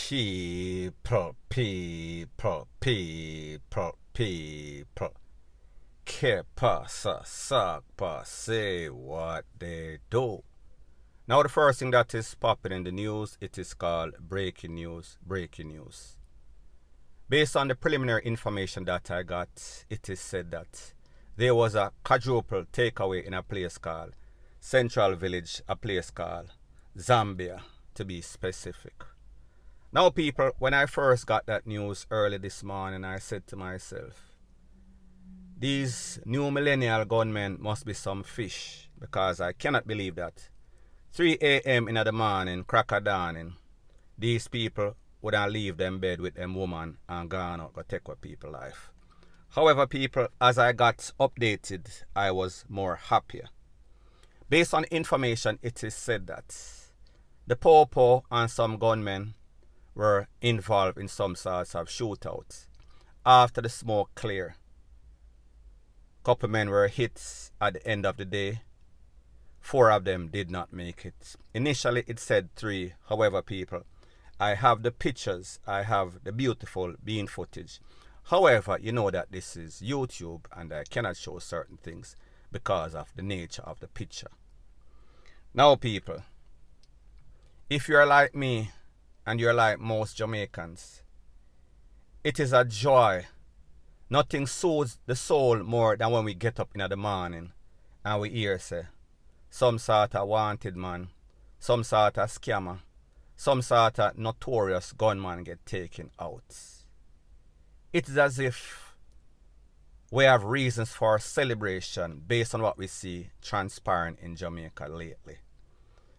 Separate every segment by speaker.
Speaker 1: People. Que pasa, sagpa, say what they do. Now the first thing that is popping in the news, it is called breaking news. Based on the preliminary information that I got, it is said that there was a quadruple takeaway in a place called Central Village, a place called Zambia, to be specific. Now people, when I first got that news early this morning, I said to myself, these new millennial gunmen must be some fish, because I cannot believe that 3 a.m. in the morning, crack of dawning, these people wouldn't leave them bed with them woman and gone out to take away people's life. However, people, as I got updated, I was more happier. Based on information, it is said that the Popo and some gunmen were involved in some sorts of shootouts. After the smoke cleared, couple men were hit at the end of the day. 4 of them did not make it. Initially it said 3. However, people, I have the pictures, I have the beautiful bean footage. However, you know that this is YouTube and I cannot show certain things because of the nature of the picture. Now people, if you're like me and you're like most Jamaicans, it is a joy. Nothing soothes the soul more than when we get up in the morning and we hear say, some sort of wanted man, some sort of scammer, some sort of notorious gunman get taken out. It is as if we have reasons for celebration based on what we see transpiring in Jamaica lately.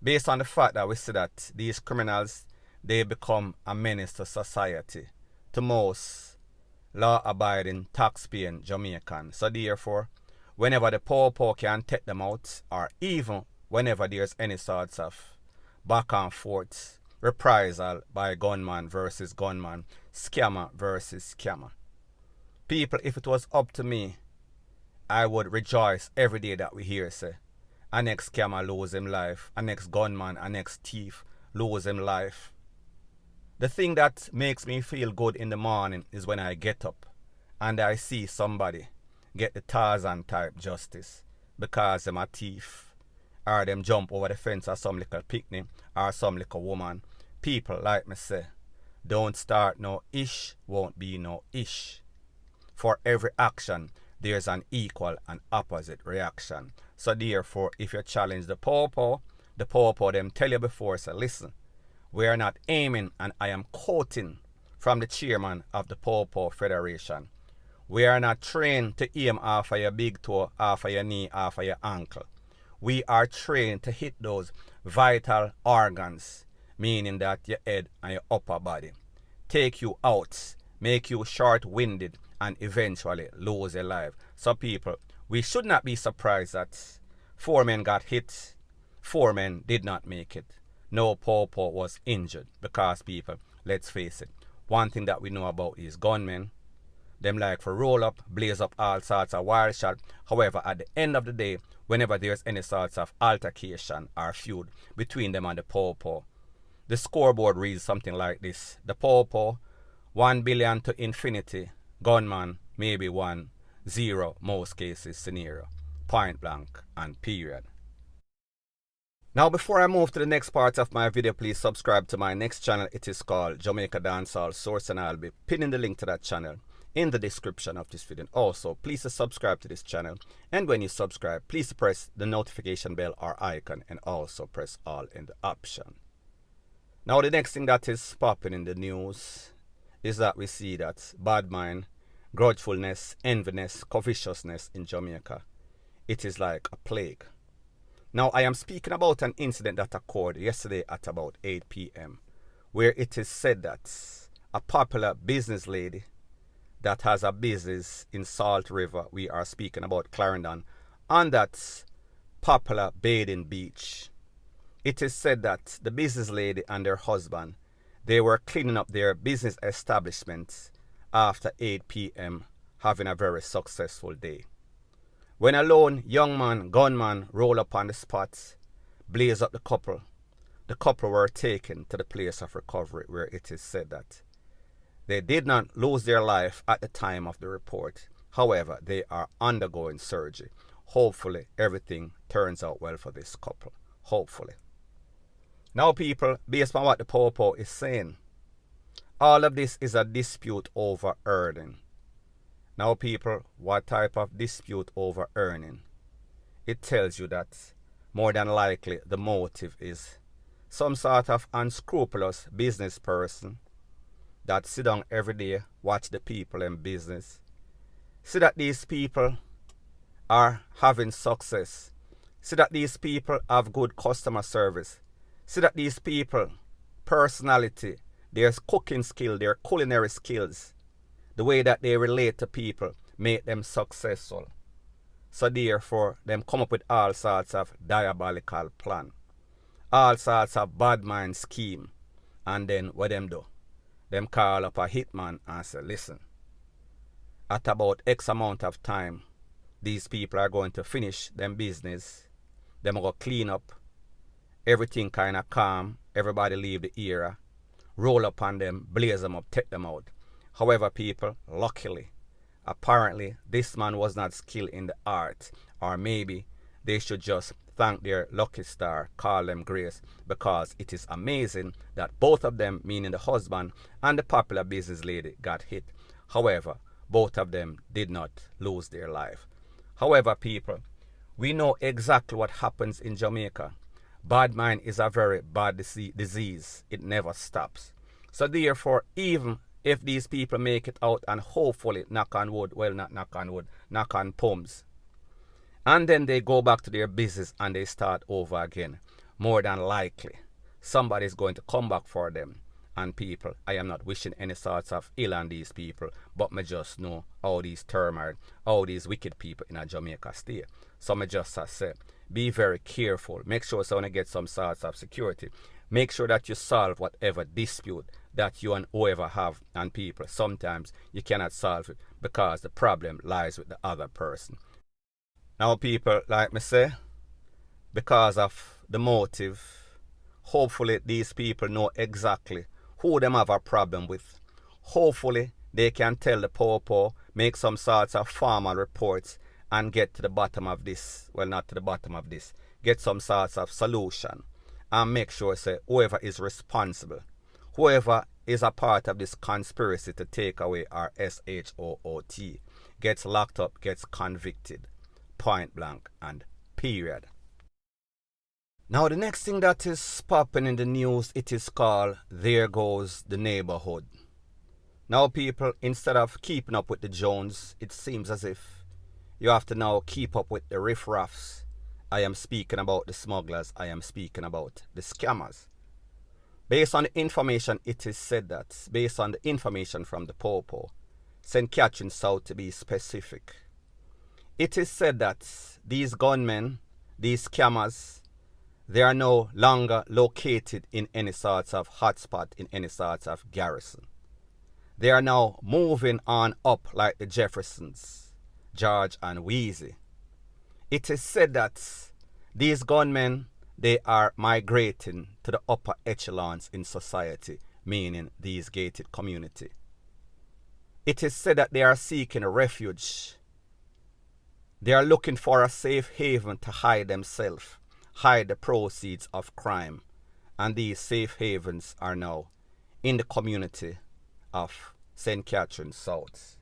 Speaker 1: Based on the fact that we see that these criminals, they become a menace to society, to most law-abiding, tax-paying Jamaicans. So therefore, whenever the poor can take them out, or even whenever there's any sorts of back and forth, reprisal by gunman versus gunman, scammer versus scammer. People, if it was up to me, I would rejoice every day that we hear say, a next scammer lose him life, a next gunman, a next thief lose him life. The thing that makes me feel good in the morning is when I get up and I see somebody get the Tarzan type justice because them a thief, or them jump over the fence or some little picnic or some little woman. People, like me say, don't start no ish, won't be no ish. For every action, there's an equal and opposite reaction. So therefore, if you challenge the Popo them tell you before, say, listen, we are not aiming, and I am quoting from the chairman of the Popo Federation. We are not trained to aim off of your big toe, off of your knee, off of your ankle. We are trained to hit those vital organs, meaning that your head and your upper body. Take you out, make you short-winded, and eventually lose your life. So people, we should not be surprised that 4 men got hit, 4 men did not make it. No Popo was injured because people, let's face it, one thing that we know about is gunmen. Them like for roll up, blaze up all sorts of wild shot. However, at the end of the day, whenever there's any sorts of altercation or feud between them and the Popo, the scoreboard reads something like this. The Popo, 1 billion to infinity. Gunman, maybe 1-0, most cases scenario. Point blank and period. Now before I move to the next part of my video, please subscribe to my next channel. It is called Jamaica Dancehall Source, and I'll be pinning the link to that channel in the description of this video. Also, please subscribe to this channel, and when you subscribe, please press the notification bell or icon, and also press all in the option. Now the next thing that is popping in the news is that we see that bad mind, grudgefulness, enviness, covetousness in Jamaica, it is like a plague. Now, I am speaking about an incident that occurred yesterday at about 8 p.m. where it is said that a popular business lady that has a business in Salt River, we are speaking about Clarendon, on that popular bathing beach, it is said that the business lady and her husband, they were cleaning up their business establishment after 8 p.m. having a very successful day. When a lone young man, gunman, roll up on the spot, blaze up the couple, the couple were taken to the place of recovery where it is said that they did not lose their life at the time of the report. However, they are undergoing surgery. Hopefully, everything turns out well for this couple. Hopefully. Now, people, based on what the Popo is saying, all of this is a dispute over earning. Now, people, what type of dispute over earning? It tells you that more than likely the motive is some sort of unscrupulous business person that sit down every day, watch the people in business, see that these people are having success, see that these people have good customer service, see that these people, personality, their cooking skill, their culinary skills, the way that they relate to people, make them successful. So therefore, them come up with all sorts of diabolical plan, all sorts of bad mind scheme, and then what them do? Them call up a hitman and say, listen, at about X amount of time, these people are going to finish them business, them go clean up, everything kind of calm, everybody leave the area, roll up on them, blaze them up, take them out. However, people, luckily, apparently, this man was not skilled in the art, or maybe they should just thank their lucky star, call them grace, because it is amazing that both of them, meaning the husband and the popular business lady, got hit. However, both of them did not lose their life. However, people, we know exactly what happens in Jamaica. Bad mind is a very bad disease. It never stops. So therefore, even if these people make it out and hopefully, knock on wood, well, not knock on wood, knock on pums, and then they go back to their business and they start over again, more than likely, somebody is going to come back for them. And people, I am not wishing any sorts of ill on these people, but me just know how these turmoil, how these wicked people in a Jamaica stay. So me just say, be very careful. Make sure so when you get some sorts of security, make sure that you solve whatever dispute that you and whoever have and people. Sometimes you cannot solve it because the problem lies with the other person. Now, people, like me say, because of the motive, hopefully these people know exactly who them have a problem with. Hopefully they can tell the Popo, make some sorts of formal reports and get to the bottom of this. Well, not to the bottom of this. Get some sorts of solution and make sure, say, whoever is responsible, whoever is a part of this conspiracy to take away our SHOOT, gets locked up, gets convicted. Point blank and period. Now the next thing that is popping in the news, it is called There Goes the Neighborhood. Now people, instead of keeping up with the Jones, it seems as if you have to now keep up with the riffraffs. I am speaking about the smugglers, I am speaking about the scammers. Based on the information, it is said that, based on the information from the Popo, St. Catherine South to be specific, it is said that these gunmen, these scammers, they are no longer located in any sorts of hotspot, in any sorts of garrison. They are now moving on up like the Jeffersons, George and Wheezy. It is said that these gunmen, they are migrating to the upper echelons in society, meaning these gated community. It is said that they are seeking a refuge. They are looking for a safe haven to hide themselves, hide the proceeds of crime. And these safe havens are now in the community of St. Catherine South.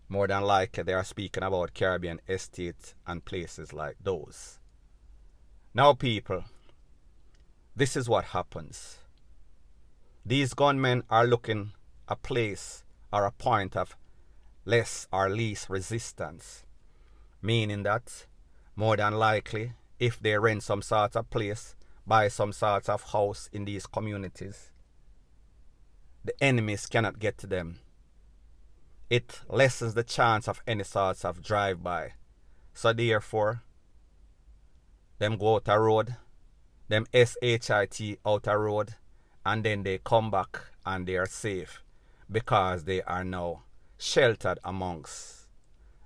Speaker 1: More than likely they are speaking about Caribbean Estate and places like those. Now people, this is what happens. These gunmen are looking a place or a point of less or least resistance. Meaning that, more than likely, if they rent some sort of place, buy some sort of house in these communities, the enemies cannot get to them. It lessens the chance of any sorts of drive-by. So therefore, them go out a road, them SHIT out a road, and then they come back and they are safe because they are now sheltered amongst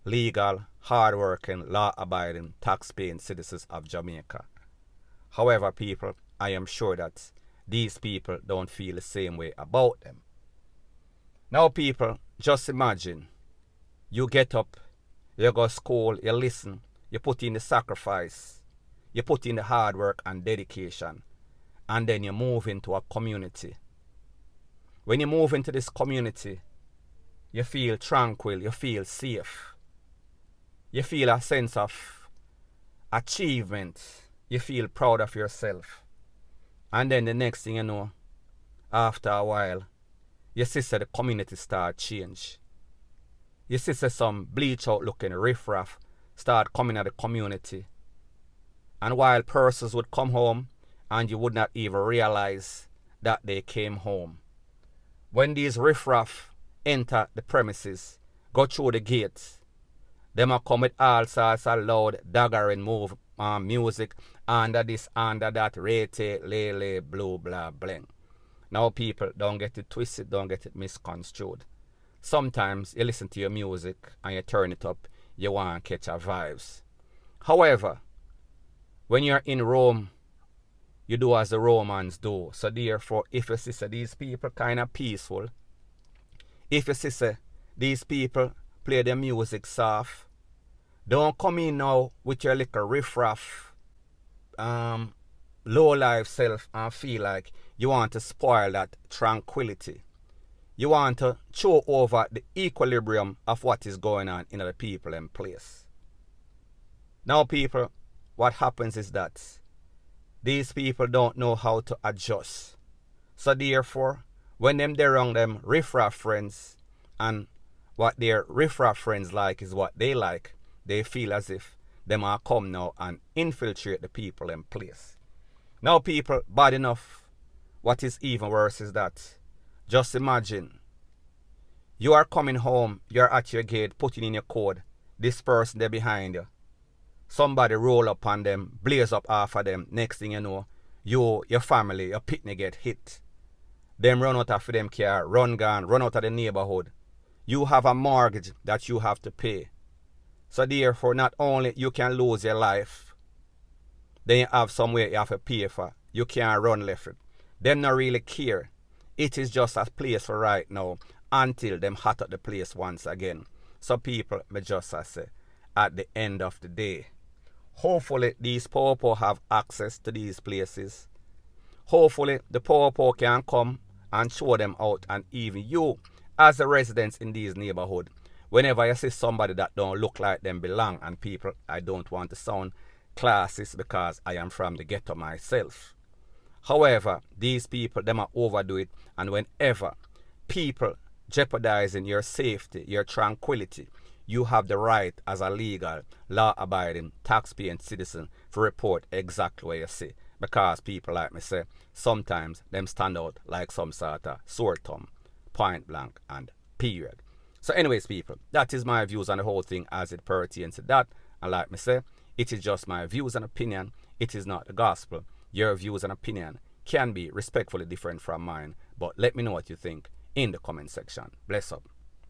Speaker 1: legal, hard-working, law-abiding, tax-paying citizens of Jamaica. However, people, I am sure that these people don't feel the same way about them. Now people, just imagine, you get up, you go to school, you listen, you put in the sacrifice, you put in the hard work and dedication, and then you move into a community. When you move into this community, you feel tranquil, you feel safe. You feel a sense of achievement. You feel proud of yourself. And then the next thing you know, after a while, you see the community start change. You see some bleach out looking riffraff start coming at the community. And while persons would come home and you would not even realize that they came home. When these riffraff enter the premises, go through the gates, them a come with all sorts of loud daggering music, under this, under that, rate, lele, blue, blah, bling. Now people, don't get it twisted, don't get it misconstrued. Sometimes you listen to your music and you turn it up, you want to catch a vibes. However, when you're in Rome, you do as the Romans do. So therefore, if you see these people kind of peaceful, if you see these people play their music soft, don't come in now with your little riffraff, low life self and feel like you want to spoil that tranquility. You want to throw over the equilibrium of what is going on in the people and place. Now people, what happens is that these people don't know how to adjust. So therefore, when they're around them riffraff friends, and what their riffraff friends like is what they like, they feel as if them are come now and infiltrate the people in place. Now people, bad enough, what is even worse is that, just imagine, you are coming home, you're at your gate, putting in your code, this person there behind you. Somebody roll up on them, blaze up half of them. Next thing you know, you, your family, your picnic get hit. Them run out of them car, run out of the neighborhood. You have a mortgage that you have to pay. So therefore, not only you can lose your life, then you have somewhere you have to pay for. You can't run left. Them not really care. It is just a place for right now until them hot up the place once again. So people, me just say, at the end of the day, hopefully these poor have access to these places. Hopefully the poor can come and show them out, and even you as the residents in these neighborhoods, whenever you see somebody that don't look like them belong, and people, I don't want to sound classist because I am from the ghetto myself. However, these people, them are overdo it, and whenever people jeopardizing your safety, your tranquility, you have the right as a legal, law-abiding, tax-paying citizen to report exactly what you see. Because people like me say, sometimes them stand out like some sort of sore thumb, point blank and period. So anyways people, that is my views on the whole thing as it pertains to that. And like me say, it is just my views and opinion. It is not the gospel. Your views and opinion can be respectfully different from mine. But let me know what you think in the comment section. Bless up.